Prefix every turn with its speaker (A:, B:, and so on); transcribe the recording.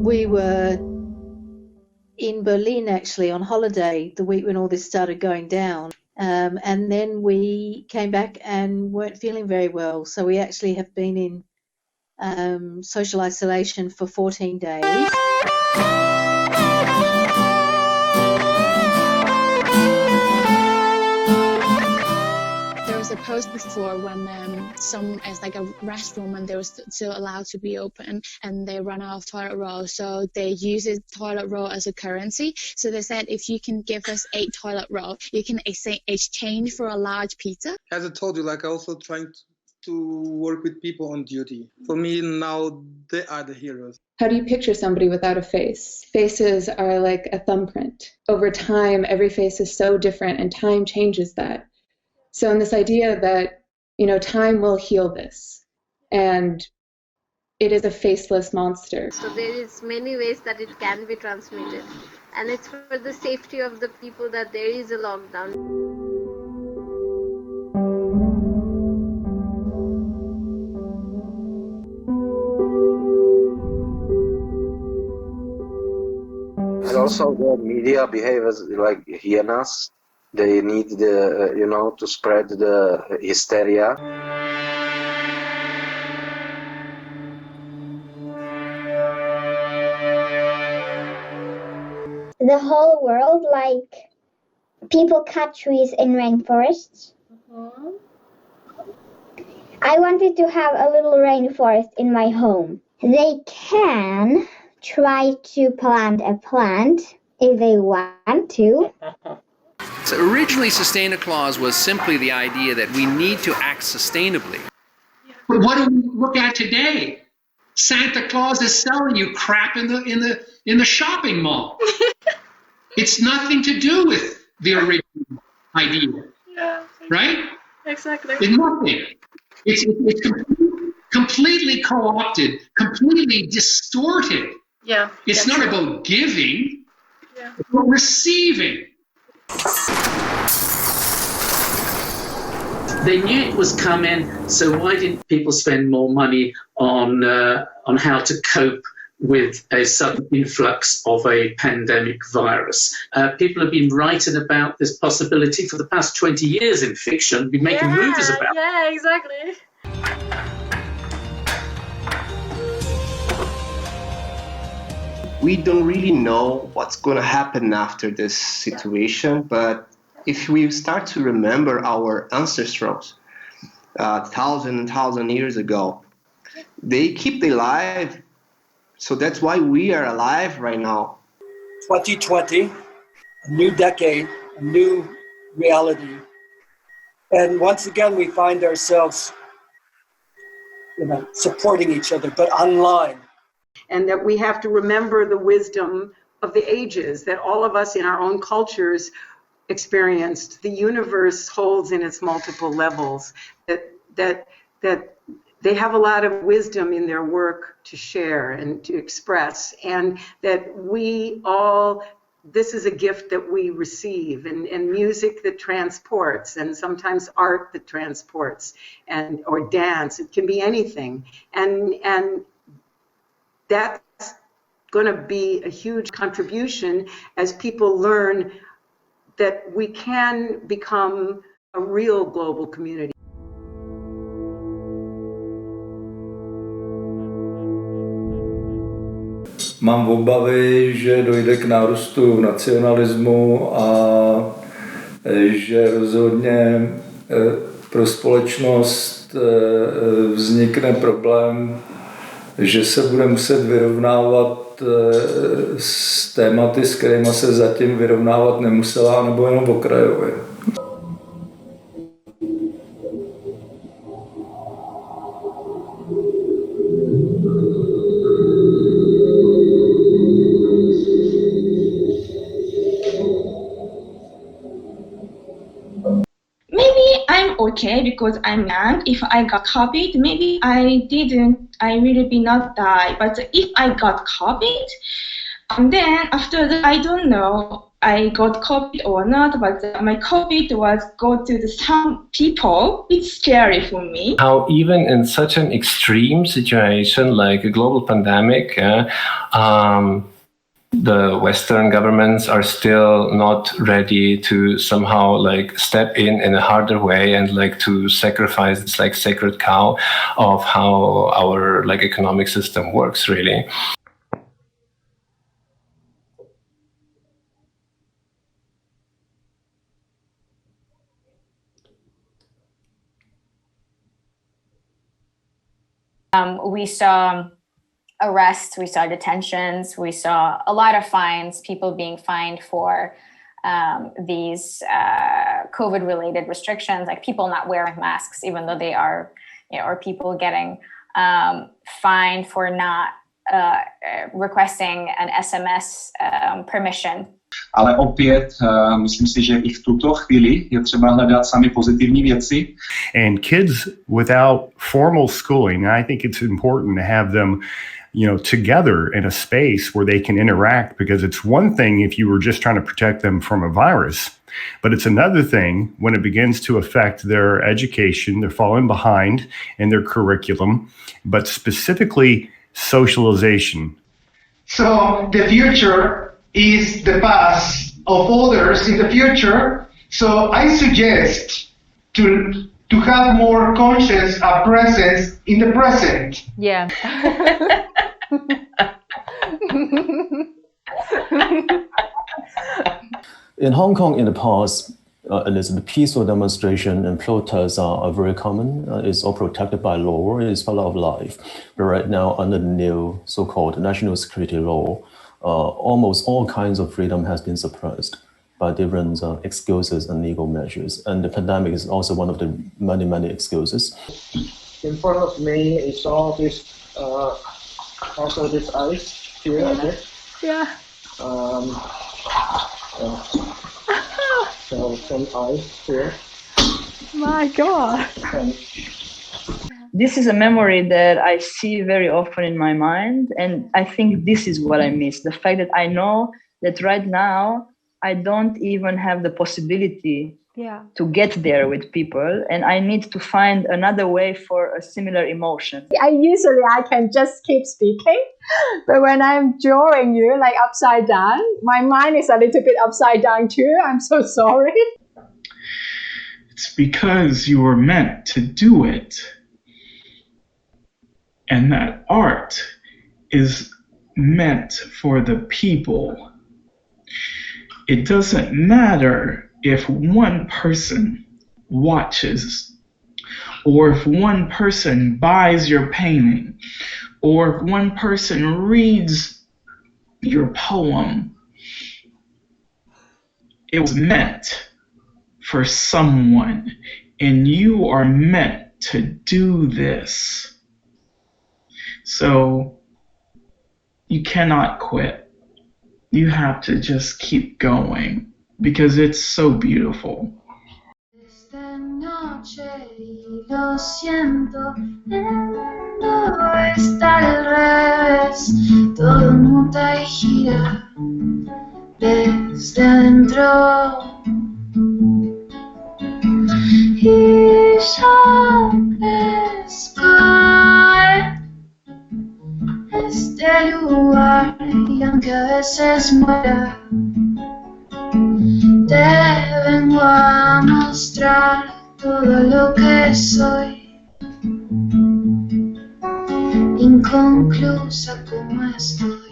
A: We were in Berlin actually on holiday the week when all this started going down, and then we came back and weren't feeling very well, so we actually have been in social isolation for 14 days.
B: There was a post before when some, as like a restaurant, when they were still allowed to be open, and they run out of toilet roll, so they use the toilet roll as a currency. So they said, if you can give us 8 toilet roll, you can exchange for a large pizza.
C: As I told you, like also trying to work with people on duty. For me now, they are the heroes.
D: How do you picture somebody without a face? Faces are like a thumbprint. Over time, every face is so different, and time changes that. So in this idea that, time will heal this, and it is a faceless monster.
E: So there is many ways that it can be transmitted, and it's for the safety of the people that there is a lockdown.
F: And also the media behave as like hyenas. They need to spread the hysteria.
G: The whole world, like people cut trees in rainforests. I wanted to have a little rainforest in my home. They can try to plant a plant if they want to.
H: So originally, Sustainer Claus was simply the idea that we need to act sustainably.
I: But what do we look at today? Santa Claus is selling you crap in the shopping mall. It's nothing to do with the original idea.
J: Yeah.
I: Right?
J: Exactly.
I: It's nothing. It's completely co-opted, completely distorted.
J: Yeah.
I: It's not about giving,
J: yeah.
I: It's about receiving.
K: They knew it was coming, so why didn't people spend more money on how to cope with a sudden influx of a pandemic virus? People have been writing about this possibility for the past 20 years in fiction, been making movies about it.
J: Yeah, exactly.
L: We don't really know what's going to happen after this situation, but if we start to remember our ancestors 1,000 years ago, they keep alive. So that's why we are alive right now.
M: 2020, a new decade, a new reality. And once again, we find ourselves supporting each other, but online.
N: And that we have to remember the wisdom of the ages, that all of us in our own cultures experienced. The universe holds in its multiple levels, that they have a lot of wisdom in their work to share and to express, and that we all, this is a gift that we receive, and music that transports, and sometimes art that transports, or dance. It can be anything, and that's going to be a huge contribution as people learn that we can become a real global community.
O: Mám obavy, že dojde k nárůstu nacionalismu a že rozhodně pro společnost vznikne problém, že se bude muset vyrovnávat s tématy, s kterými se zatím vyrovnávat nemusela, nebo jenom okrajově.
P: Okay, because I'm young. If I got COVID, maybe I really be not die. But if I got COVID, and then after that, I don't know. I got COVID or not, but my COVID was go to some people. It's scary for me.
J: How even in such an extreme situation like a global pandemic, the Western governments are still not ready to somehow like step in a harder way and like to sacrifice this like sacred cow of how our like economic system works really.
Q: We saw arrests, we saw detentions, we saw a lot of fines, people being fined for these COVID-related restrictions, like people not wearing masks, even though they are, or people getting fined for not requesting an SMS permission.
R: Ale opět, myslím si, že i v tuto chvíli je třeba hledat sami pozitivní věci.
S: And kids without formal schooling, I think it's important to have them, together in a space where they can interact, because it's one thing if you were just trying to protect them from a virus, but it's another thing when it begins to affect their education, they're falling behind in their curriculum, but specifically socialization.
T: So the future is the past of others in the future. So I suggest to have more conscious presence in the present.
U: Yeah.
V: In Hong Kong in the past, the peaceful demonstration and protests are very common. It's all protected by law. It's part of life. But right now, under the new so-called national security law, almost all kinds of freedom has been suppressed by different excuses and legal measures. And the pandemic is also one of the many, many excuses.
W: In front of me is all this, also this ice here, okay?
U: Yeah.
W: So some ice here.
U: My God.
X: This is a memory that I see very often in my mind, and I think this is what I miss. The fact that I know that right now I don't even have the possibility to get there with people, and I need to find another way for a similar emotion.
U: I can just keep speaking, but when I'm drawing you like upside down, my mind is a little bit upside down too. I'm so sorry.
Y: It's because you were meant to do it. And that art is meant for the people. It doesn't matter if one person watches, or if one person buys your painting, or if one person reads your poem. It was meant for someone, and you are meant to do this. So you cannot quit. You have to just keep going because it's so beautiful.
Z: Esta noche lo siento, el mundo está al revés, todo muta y gira desde adentro. Y yo caer este lugar, y aunque a veces muera, te vengo a mostrar todo lo que soy, inconclusa como estoy.